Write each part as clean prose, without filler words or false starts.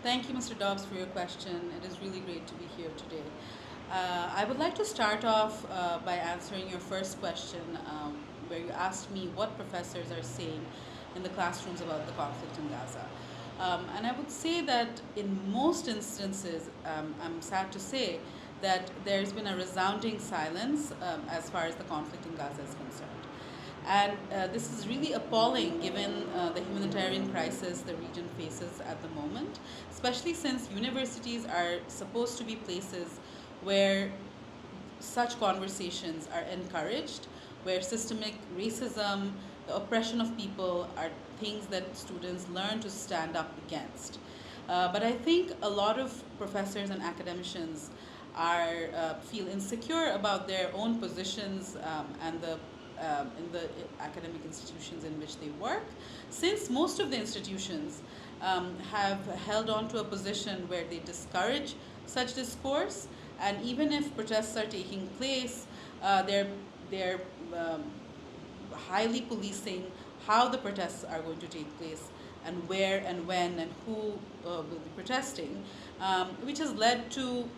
Thank you, Mr. Dobbs, for your question. It is really great to be here today. I would like to start off by answering your first question, where you asked me what professors are saying in the classrooms about the conflict in Gaza. And I would say that in most instances, I'm sad to say that there's been a resounding silence as far as the conflict in Gaza is concerned. And this is really appalling given the humanitarian crisis the region faces at the moment, especially since universities are supposed to be places where such conversations are encouraged, where systemic racism, the oppression of people are things that students learn to stand up against. But I think a lot of professors and academicians are feel insecure about their own positions and the in the academic institutions in which they work, since most of the institutions have held on to a position where they discourage such discourse, and even if protests are taking place, they're highly policing how the protests are going to take place and where and when and who will be protesting, which has led to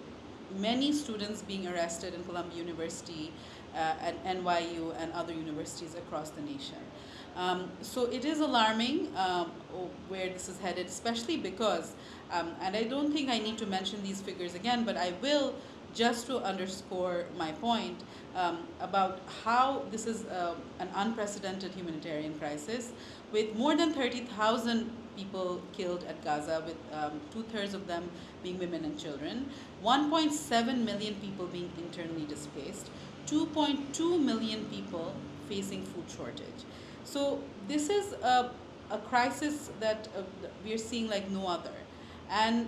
many students being arrested in Columbia University and NYU and other universities across the nation. So it is alarming where this is headed, especially because, and I don't think I need to mention these figures again, but I will just to underscore my point about how this is an unprecedented humanitarian crisis with more than 30,000 people killed at Gaza, with two-thirds of them being women and children, 1.7 million people being internally displaced, 2.2 million people facing food shortage. So this is a crisis that we are seeing like no other. And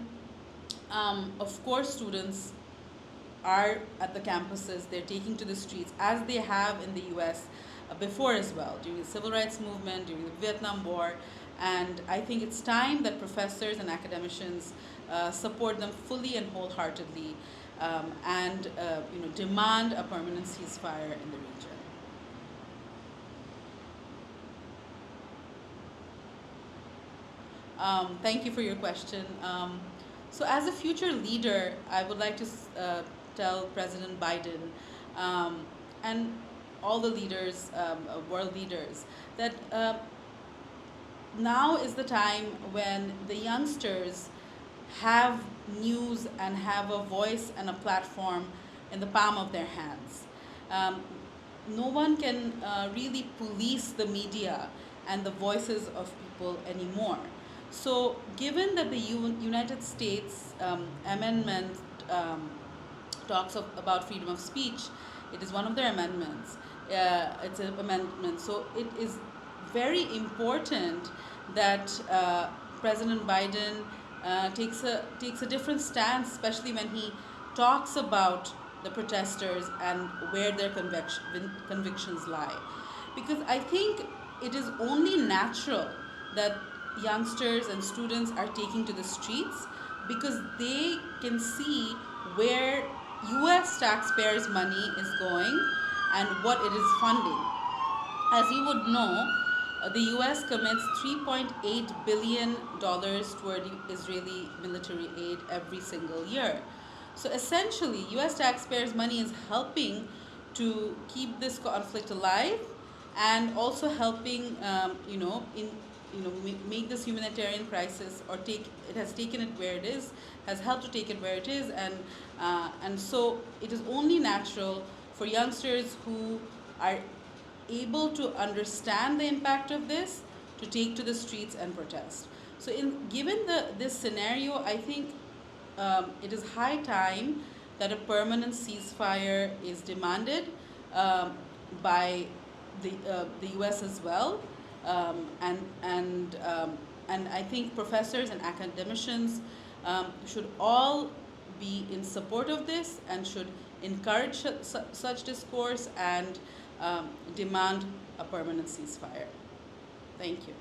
of course, students are at the campuses, they're taking to the streets as they have in the US before as well, during the civil rights movement, during the Vietnam War. And I think it's time that professors and academicians support them fully and wholeheartedly and demand a permanent ceasefire in the region. Thank you for your question. So as a future leader, I would like to tell President Biden and all the leaders, world leaders, that now is the time when the youngsters have news and have a voice and a platform in the palm of their hands. No one can really police the media and the voices of people anymore. So, given that the United States amendment talks about freedom of speech, it is one of their amendments. It's an amendment. So, it is very important that President Biden takes a different stance, especially when he talks about the protesters and where their convictions lie. Because I think it is only natural that youngsters and students are taking to the streets because they can see where US taxpayers' money is going and what it is funding. As you would know, the US commits $3.8 billion toward Israeli military aid every single year. So essentially, US taxpayers' money is helping to keep this conflict alive and also helping, make this humanitarian crisis, or it has taken it where it is, has helped to take it where it is, and so it is only natural for youngsters who are able to understand the impact of this to take to the streets and protest. So, given this scenario, I think it is high time that a permanent ceasefire is demanded by the U.S. as well, and I think professors and academicians should all be in support of this and should encourage such discourse and demand a permanent ceasefire. Thank you.